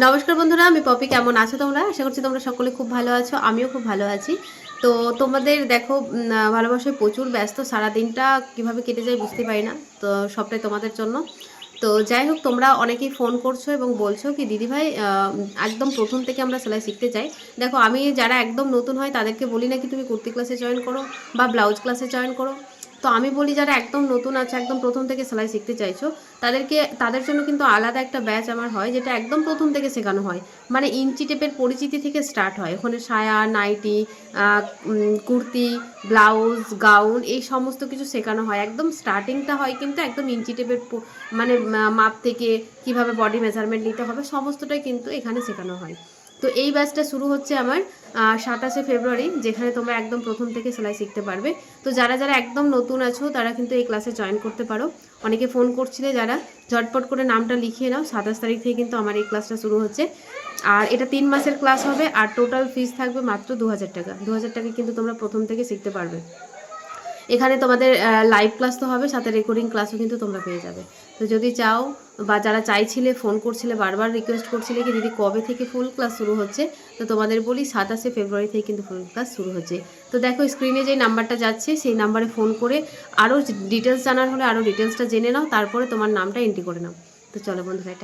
নমস্কার বন্ধুরা, আমি পপি। কেমন আছো তোমরা? আশা করছি তোমরা সকলে খুব ভালো আছো। আমিও খুব ভালো আছি। তো তোমাদের দেখো, ভালোবাসায় প্রচুর ব্যস্ত, সারা দিনটা কিভাবে কেটে যায় বুঝতে পারি না। তো সবটাই তোমাদের জন্য। তো যাই হোক, তোমরা অনেকেই ফোন করছো এবং বলছো কি দিদিভাই, একদম প্রথম থেকে আমরা সেলাই শিখতে চাই। দেখো, আমি যারা একদম নতুন হয় তাদেরকে বলি না কি তুমি কুর্তি ক্লাসে জয়েন করো বা ব্লাউজ ক্লাসে জয়েন করো। তো আমি বলি যারা একদম নতুন আছে, একদম প্রথম থেকে সেলাই শিখতে চাইছো, তাদের জন্য কিন্তু আলাদা একটা ব্যাচ আমার হয়, যেটা একদম প্রথম থেকে শেখানো হয়। মানে ইঞ্চি টেপের পরিচিতি থেকে স্টার্ট হয়। ওখানে সায়া, নাইটি, কুর্তি, ব্লাউজ, গাউন এই সমস্ত কিছু শেখানো হয়। একদম স্টার্টিংটা হয় কিন্তু একদম ইঞ্চি টেপের মানে মাপ থেকে কিভাবে বডি মেজারমেন্ট নিতে হবে সমস্তটাই কিন্তু এখানে শেখানো হয়। তো এই ব্যাচটা শুরু হচ্ছে আমার 27শে ফেব্রুয়ারি, যেখানে তোমরা একদম প্রথম থেকে সেলাই শিখতে পারবে। তো যারা যারা একদম নতুন আছো তারা কিন্তু এই ক্লাসে জয়েন করতে পারো। অনেকে ফোন করছিলে, যারা ঝটপট করে নামটা লিখিয়ে নাও। 27 তারিখ থেকে কিন্তু আমার এই ক্লাসটা শুরু হচ্ছে। আর এটা 3 মাসের ক্লাস হবে, আর টোটাল ফিস থাকবে মাত্র 2000 টাকা। 2000 টাকা কিন্তু তোমরা প্রথম থেকে শিখতে পারবে। এখানে তোমাদের লাইভ ক্লাস তো হবে, সাথে রেকর্ডিং ক্লাসও কিন্তু তোমরা পেয়ে যাবে। তো যদি চাও, বা যারা চাইছিলে, ফোন করছিলে, বারবার রিকোয়েস্ট করছিলে কি দিদি কবে থেকে ফুল ক্লাস শুরু হচ্ছে, তো তোমাদের বলি 27শে ফেব্রুয়ারি থেকে কিন্তু ফুল ক্লাস শুরু হচ্ছে। তো দেখো, স্ক্রিনে যে নাম্বারটা যাচ্ছে সেই নাম্বারে ফোন করে আরও ডিটেলস জানার হলে আরও ডিটেলসটা জেনে নাও, তারপরে তোমার নামটা এন্ট্রি করে নাও। তো চলো বন্ধুরা, এটা